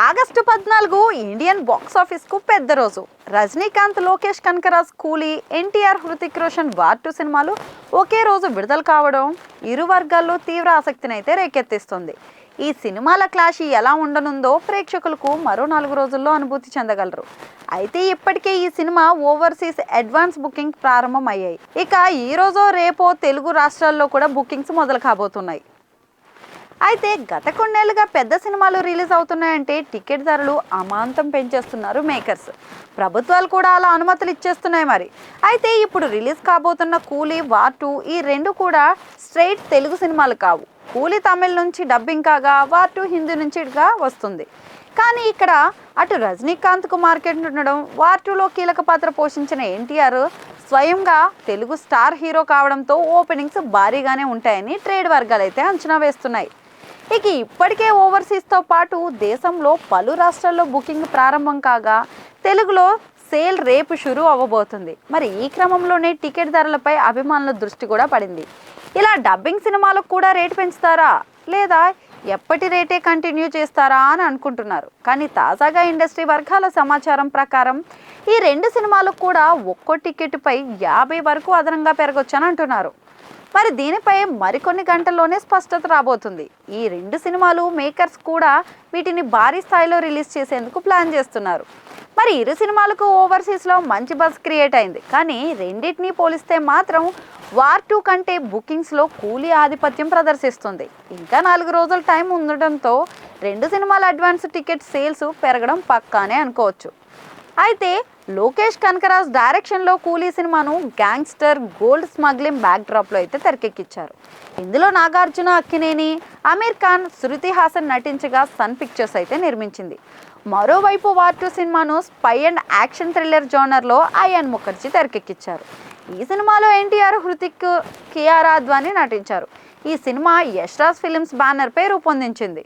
August 14 Indian box ఆఫీస్కు పెద్ద రోజు. రజనీకాంత్, లోకేష్ కనకరాజ్, కూలీ, ఎన్టీఆర్, హృతిక్ రోషన్ వార్ 2 సినిమాలు ఒకే రోజు విడుదల కావడం ఇరు వర్గాల్లో తీవ్ర ఆసక్తిని అయితే రేకెత్తిస్తుంది. ఈ సినిమాల క్లాష్ ఎలా ఉండనుందో ప్రేక్షకులకు మరో 4 రోజుల్లో అనుభూతి చెందగలరు. అయితే ఇప్పటికే ఈ సినిమా ఓవర్సీస్ అడ్వాన్స్ బుకింగ్ ప్రారంభం అయ్యాయి. ఇక ఈ రోజో రేపో తెలుగు రాష్ట్రాల్లో కూడా బుకింగ్స్ మొదలు కాబోతున్నాయి. అయితే గత కొన్నేళ్లుగా పెద్ద సినిమాలు రిలీజ్ అవుతున్నాయంటే టికెట్ ధరలు అమాంతం పెంచేస్తున్నారు మేకర్స్. ప్రభుత్వాలు కూడా అలా అనుమతులు ఇచ్చేస్తున్నాయి మరి. అయితే ఇప్పుడు రిలీజ్ కాబోతున్న కూలీ, వార్ 2 ఈ రెండు కూడా స్ట్రైట్ తెలుగు సినిమాలు కావు. కూలీ తమిళ నుంచి డబ్బింగ్ కాగా, వార్ 2 హిందీ నుంచిగా వస్తుంది. కానీ ఇక్కడ అటు రజనీకాంత్కు మార్కెట్ ఉండడం, వార్ 2లో కీలక పాత్ర పోషించిన ఎన్టీఆర్ స్వయంగా తెలుగు స్టార్ హీరో కావడంతో ఓపెనింగ్స్ భారీగానే ఉంటాయని ట్రేడ్ వర్గాలు అయితే అంచనా వేస్తున్నాయి. ఇక ఇప్పటికే ఓవర్సీస్తో పాటు దేశంలో పలు రాష్ట్రాల్లో బుకింగ్ ప్రారంభం కాగా తెలుగులో సేల్ రేపు షురూ అవ్వబోతుంది. మరి ఈ క్రమంలోనే టికెట్ ధరలపై అభిమానుల దృష్టి కూడా పడింది. ఇలా డబ్బింగ్ సినిమాలకు కూడా రేటు పెంచుతారా లేదా ఎప్పటి రేటే కంటిన్యూ చేస్తారా అని అనుకుంటున్నారు. కానీ తాజాగా ఇండస్ట్రీ వర్గాల సమాచారం ప్రకారం ఈ రెండు సినిమాలకు కూడా ఒక్కో టికెట్పై 50 వరకు అదనంగా పెరగొచ్చని అంటున్నారు. మరి దీనిపై మరికొన్ని గంటల్లోనే స్పష్టత రాబోతుంది. ఈ రెండు సినిమాలు మేకర్స్ కూడా వీటిని భారీ స్థాయిలో రిలీజ్ చేసేందుకు ప్లాన్ చేస్తున్నారు. మరి ఇరు సినిమాలకు ఓవర్సీస్లో మంచి బజ్ క్రియేట్ అయింది. కానీ రెండింటినీ పోలిస్తే మాత్రం వార్ 2 కంటే బుకింగ్స్లో కూలీ ఆధిపత్యం ప్రదర్శిస్తుంది. ఇంకా 4 రోజుల టైం ఉండడంతో రెండు సినిమాల అడ్వాన్స్ టికెట్ సేల్స్ పెరగడం పక్కానే అనుకోవచ్చు. అయితే లోకేష్ కనకరాజ్ డైరెక్షన్లో కూలీ సినిమాను గ్యాంగ్స్టర్, గోల్డ్ స్మగ్లింగ్ బ్యాక్డ్రాప్లో అయితే తెరకెక్కించారు. ఇందులో నాగార్జున, అక్కినేని, అమీర్ ఖాన్, శృతి హాసన్ నటించగా సన్ పిక్చర్స్ అయితే నిర్మించింది. మరోవైపు వార్ 2 సినిమాను స్పై అండ్ యాక్షన్ థ్రిల్లర్ జోనర్లో అయాన్ ముఖర్జీ తెరకెక్కించారు. ఈ సినిమాలో ఎన్టీఆర్, హృతిక్, కియారా అద్వానీ నటించారు. ఈ సినిమా యష్ రాజ్ ఫిలిమ్స్ బ్యానర్పై రూపొందించింది.